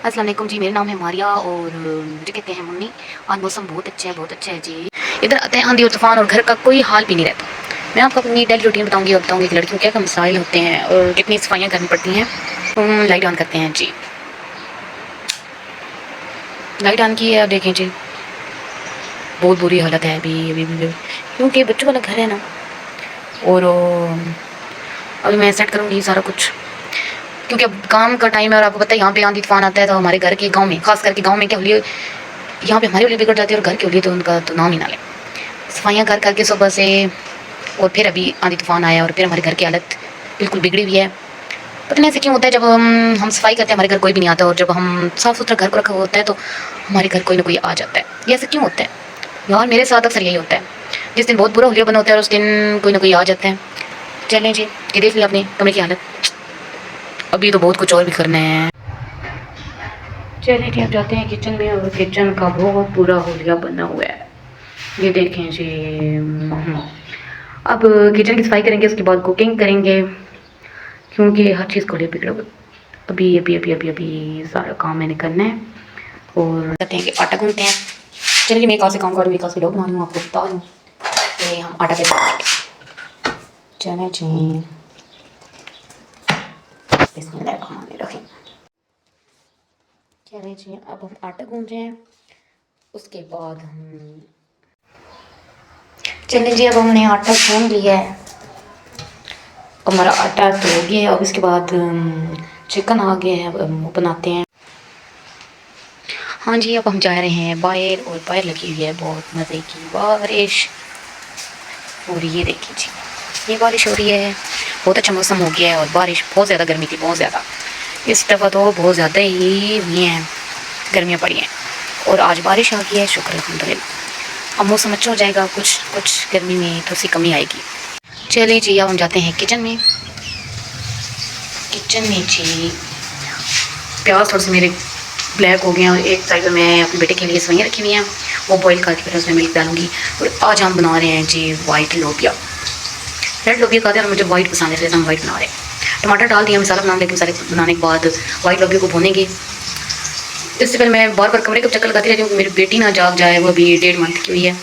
अस्सलाम वालेकुम जी, मेरा नाम है मारिया और मुझे कहते हैं मुन्नी। आज मौसम बहुत अच्छा है जी। इधर आते हैं आंधी और तूफान और घर का कोई हाल भी नहीं रहता। मैं आपको अपनी डेली रूटीन बताऊंगी और बताऊंगी कि लड़कियों क्या क्या मसाइल होते हैं और कितनी सफाइयाँ करनी पड़ती हैं। लाइट ऑन करते हैं जी। लाइट ऑन की है, अब देखें जी, बहुत बुरी हालत है अभी क्योंकि बच्चों वाला घर है ना। और अभी मैं सेट करूँगी सारा कुछ, क्योंकि अब काम का टाइम है और आपको पता है यहाँ पे आंधी तूफान आता है तो हमारे घर के गांव में, खास करके गांव में क्या होली, यहाँ पे हमारी होली बिगड़ जाती है और घर की होली तो उनका तो नाम ही ना लें। सफाइयाँ कर करके सुबह से, और फिर अभी आंधी तूफान आया और फिर हमारे घर की हालत बिल्कुल बिगड़ी हुई है। पता नहीं ऐसे क्यों होता है, जब हम सफाई करते हैं हमारे घर कोई भी नहीं आता, और जब हम साफ़ सुथरा घर को रखा होता है तो हमारे घर कोई ना कोई आ जाता है। ये ऐसे क्यों होता है यार? मेरे साथ अक्सर यही होता है, जिस दिन बहुत बुरा होलिया बना होता है उस दिन कोई ना कोई आ जाता है। चलें जी, ये देख लिया अपने कमरे की हालत। अभी तो बहुत कुछ और भी करना है। चलिए जी, अब जाते हैं किचन में, और किचन का बहुत बुरा होलिया बना हुआ है। ये देखें जी। अब किचन की सफाई करेंगे, उसके बाद कुकिंग करेंगे, क्योंकि हर चीज़ को ले बिगड़ा हुआ। अभी अभी अभी अभी अभी सारा काम मैंने करना है। और कहते हैं कि आटा गूंथते हैं। चलिए, मैं एक हाथ से काम करूँ, एक हाथ से लोग बना लूँ, आपको बता दूँ कि हम आटा कैसे गूंथेंगे। चलें जी, बिस्मिल्लाहिर्रहमानिर्रहीम। चलें जी, अब हम आटा गूंथ रहे हैं, उसके बाद हम, चलिए जी, अब हमने आटा गूंथ लिया है, हमारा आटा तो हो गया है। अब इसके बाद चिकन आ गया है, अब हम बनाते हैं। हाँ जी, अब हम जा रहे हैं बाहर, और बाहर लगी हुई है बहुत मज़े की बारिश। और ये देखिए जी, ये बारिश हो रही है, बहुत अच्छा मौसम हो गया है। और बारिश, बहुत ज़्यादा गर्मी थी, बहुत ज़्यादा, इस दफ़ा तो बहुत ज़्यादा ही हुई हैं, गर्मियाँ पड़ी हैं। और आज बारिश आ गई है, शुक्र अल्हम्दुलिल्लाह। अब मौसम अच्छा हो जाएगा, कुछ कुछ गर्मी में थोड़ी सी कमी आएगी। चलिए जी, अब हम जाते हैं किचन में। किचन में जी, प्याज थोड़े से मेरे ब्लैक हो गए हैं, और एक साइड में मैं अपने बेटे के लिए सवैयाँ रखी हुई हैं, वो बॉईल करके फिर उसमें मिल्क डालूंगी। और आज हम बना रहे हैं जी वाइट लोबिया। रेड लोबिया खाते हैं और मुझे वाइट पसंद है, इसलिए हम वाइट बना रहे हैं। टमाटर डाल दिया, मसाला बना लेकिन मसाले बनाने के बाद वाइट लोबिया को भूनेंगे। इससे पहले मैं बार बार कमरे का चक्कर लगाती रहती हूँ, मेरी बेटी ना जाग जाए, वो अभी 1.5 मंथ की हुई है,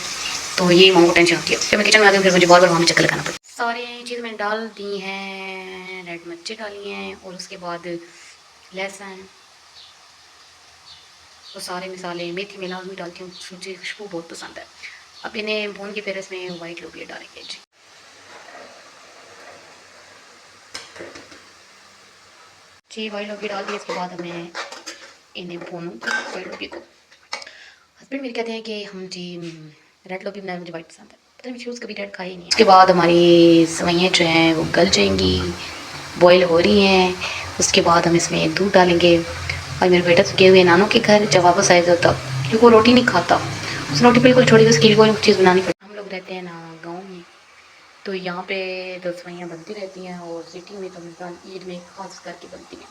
तो ये माँ को टेंशन होती है। जब मैं किचन में आती हूँ फिर मुझे बार बार वहाँ में चक्कर लगाना पड़ता है। सारी चीज़ मैंने डाल दी हैं, रेड मिर्ची डाली हैं, और उसके बाद लहसुन और सारे मसाले, मेथी में लाजमी डालती हूँ, मुझे खुशबू बहुत पसंद है। अब इन्हें भून के फिर इसमें वाइट लोबिया डालेंगे जी। जी, वाइट लोबिया डाल दिया, इसके बाद हमें इन्हें भूनूंगी वाइट लोबिया को। हस्बैंड मेरे कहते हैं कि हम जी रेड लोबिया बनाए, मुझे वाइट पसंद है, पता नहीं शुरू कभी रेड खाई नहीं है। उसके बाद हमारी सवैयाँ जो हैं वो गल जाएंगी, बॉयल हो रही हैं। उसके बाद हम इसमें दूध डालेंगे। और मेरे बेटा तो गए हुए नानों के घर, जब वापस आएगा तब, क्योंकि वो रोटी नहीं खाता, उस रोटी बिल्कुल छोड़ी, उसके लिए कोई चीज़ बनानी पड़ती। हम लोग रहते हैं ना गाँव में, तो यहाँ पे तो सवैयाँ बनती रहती हैं, और सिटी में तो रमज़ान ईद में खास करके बनती हैं।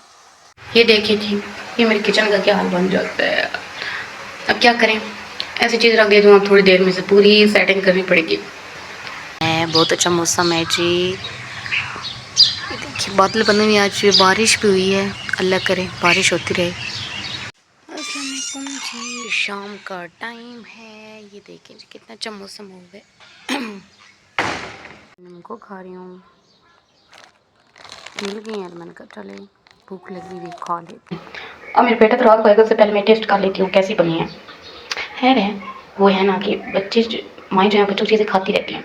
ये देखिए जी, ये मेरे किचन का क्या हाल बन जाता है। अब क्या करें, ऐसी चीज़ रख देती हूँ, अब थोड़ी देर में से पूरी सेटिंग करनी पड़ेगी। बहुत अच्छा मौसम है जी, देखिए बादल बने हुए, आज बारिश भी हुई है, अल्लाह करे बारिश होती रहे। अस्सलाम वालेकुम जी, शाम का टाइम है, ये देखें जी कितना अच्छा मौसम हो गया। उनको खा रही हूँ, मिल गई हैं, मैंने कहा चले भूख लगी हुई खा लेती हूँ। अब मेरे बेटा तो रात को आएगा, उससे पहले मैं टेस्ट कर लेती हूँ कैसी बनी है। वो है ना कि बच्चे माएँ जो हैं बच्चों की चीज़ें खाती रहती हैं।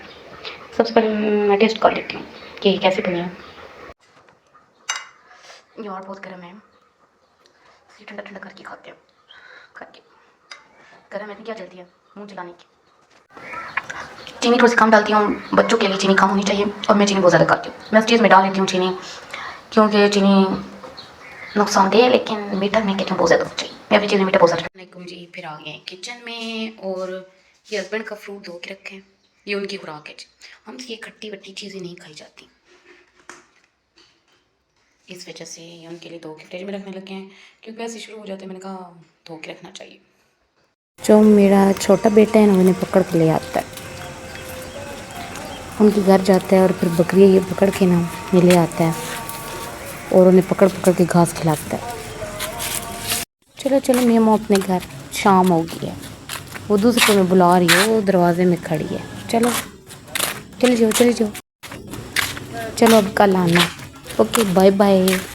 सबसे पहले मैं टेस्ट कर लेती हूँ कि कैसे बनी है। ये और बहुत गर्म है, इसे ठंडा ठंडा करके खाते हैं, करके गर्म है तो क्या जल्दी है मुँह जलाने की। चीनी थोड़ी सी कम डालती हूँ, बच्चों के लिए चीनी कम होनी चाहिए, और मैं चीनी बहुत ज़्यादा खाती हूँ। मैं इस चीज़ में डाल लेती हूँ चीनी, क्योंकि चीनी नुकसानदेह है, लेकिन मीठा मैं कहती हूँ बहुत ज़्यादा होना चाहिए। मैं अपनी चीज़ में मीठा बहुत ज़्यादा। वालेकुम जी, फिर आ गए हैं किचन में, और ये हस्बैंड का फ्रूट धो के रखे हैं, ये उनकी खुराक है जी। हमसे ये खट्टी वट्टी चीज़ें नहीं खाई जाती, इस वजह से ये उनके लिए धो के फ्रिज में रखने लगे हैं, क्योंकि ऐसे शुरू हो जाते हैं, मैंने कहा धो के रखना चाहिए। जो मेरा छोटा बेटा है ना, उन्हें पकड़ के ले आता है, उनके घर जाता है, और फिर बकरी ये पकड़ के ना ये ले आता है, और उन्हें पकड़ पकड़ के घास खिलाता है। चलो चलो मेमो अपने घर, शाम हो गई है। वो दूसरे को मैं बुला रही है, वो दरवाजे में खड़ी है। चलो चले जाओ चले जाओ, चलो अब कल आना। Okay bye bye.